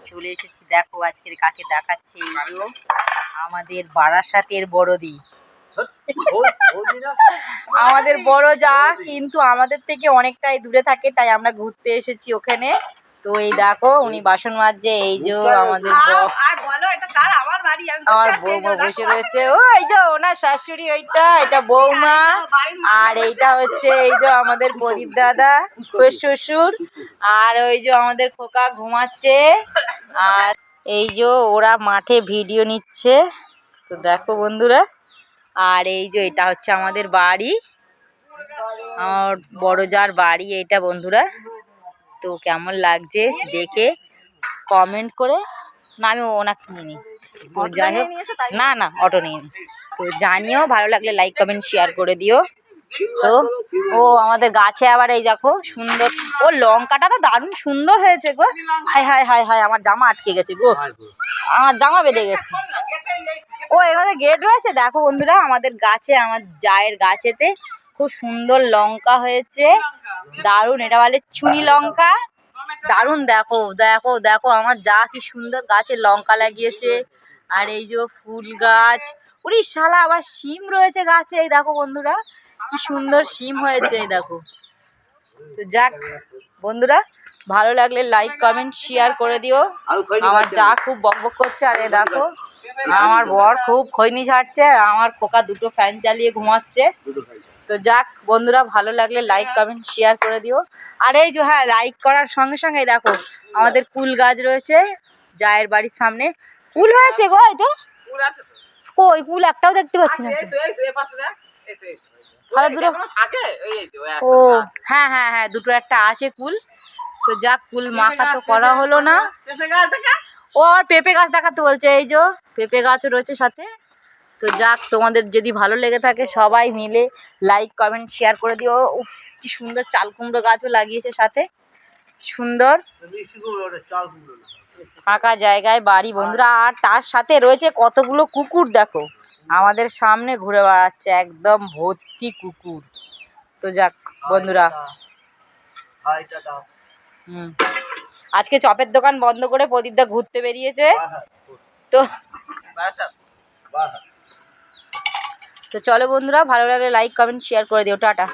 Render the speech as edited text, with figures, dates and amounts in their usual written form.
চলে এসেছি, দেখো আজকের কাকে দেখাচ্ছে। এই যে আমাদের বারাসাতের বড়দি, আমাদের বড় যা, কিন্তু আমাদের থেকে অনেকটাই দূরে থাকে, তাই আমরা ঘুরতে এসেছি ওখানে। তো এই দেখো উনি বাসন মাজছে। এই যে আমাদের আমার বৌমা বসে রয়েছে। ও এই যে ওনার শাশুড়ি, ওইটা এটা বৌমা, আর এইটা হচ্ছে এই যে আমাদের প্রদীপ দাদা শ্বশুর, আর ওই যে আমাদের খোকা ঘুমাচ্ছে। আর এই যে ওরা মাঠে ভিডিও নিচ্ছে, তো দেখো বন্ধুরা। আর এই যে এটা হচ্ছে আমাদের বাড়ি, আমার বড় যার বাড়ি এইটা বন্ধুরা। তো কেমন লাগছে দেখে কমেন্ট করে, না আমি ওনাকে নিই, তো যাই হোক, না না অটো নিয়ে নি, তো জানিও, ভালো লাগলে লাইক কমেন্ট শেয়ার করে দিও। তো ও আমাদের গাছে আবার এই দেখো সুন্দর, ও লঙ্কাটা তো দারুণ সুন্দর হয়েছে গো। হাই হাই হাই হাই, আমার জামা আটকে গেছে গো, আমার জামা বেঁধে গেছে। ও এখানে গেট রয়েছে। দেখো বন্ধুরা আমাদের গাছে, আমার জায়ের গাছেতে খুব সুন্দর লঙ্কা হয়েছে, দারুণ, এটা বলে চুনি লঙ্কা, দারুণ। দেখো দেখো দেখো আমার যা কি সুন্দর গাছে লঙ্কা লাগিয়েছে। আর এই যে ফুল গাছ, ওরে শালা আবার শিম রয়েছে গাছে, এই দেখো বন্ধুরা কি সুন্দর শিম হয়েছে, এই দেখো। তো যাক বন্ধুরা, ভালো লাগলে লাইক কমেন্ট শেয়ার করে দিও। আমার যা খুব বকবক করছে, আর এই দেখো আমার বর খুব খৈনি ঝাড়ছে, আর আমার খোকা দুটো ফ্যান চালিয়ে ঘুমাচ্ছে। তো যাক বন্ধুরা, ভালো লাগলে লাইক কমেন্ট শেয়ার করে দিও। আর এই যে হ্যাঁ, লাইক করার সঙ্গে সঙ্গে দেখো আমাদের কুল গাছ রয়েছে জায়ের বাড়ির সামনে, কুল হয়েছে গো। এই তো কই কুল একটাও দেখতে পাচ্ছি না। ও হ্যাঁ হ্যাঁ হ্যাঁ, দুটো একটা আছে কুল। তো যাক, কুল মাখা তো করা হলো না। ও আর পেঁপে গাছ দেখাতে বলছে, এই যে পেঁপে গাছও রয়েছে সাথে। তো যাক, তোমাদের যদি ভালো লেগে থাকে সবাই মিলে লাইক কমেন্ট শেয়ার করে দিও। উফ কি সুন্দর চাল কুমড়ো গাছও লাগিয়েছে সাথে, সুন্দর ফাঁকা জায়গায় বাড়ি বন্ধুরা। আর তার সাথে রয়েছে কতগুলো কুকুর, দেখো আমাদের সামনে ঘুরে বেড়াচ্ছে, একদম ভর্তি কুকুর। তো যাক বন্ধুরা, আজকে চপের দোকান বন্ধ করে প্রদীপদা ঘুরতে বেরিয়েছে। তো তো চলো বন্ধুরা, ভালো লাগলে লাইক কমেন্ট শেয়ার করে দিও। টাটা।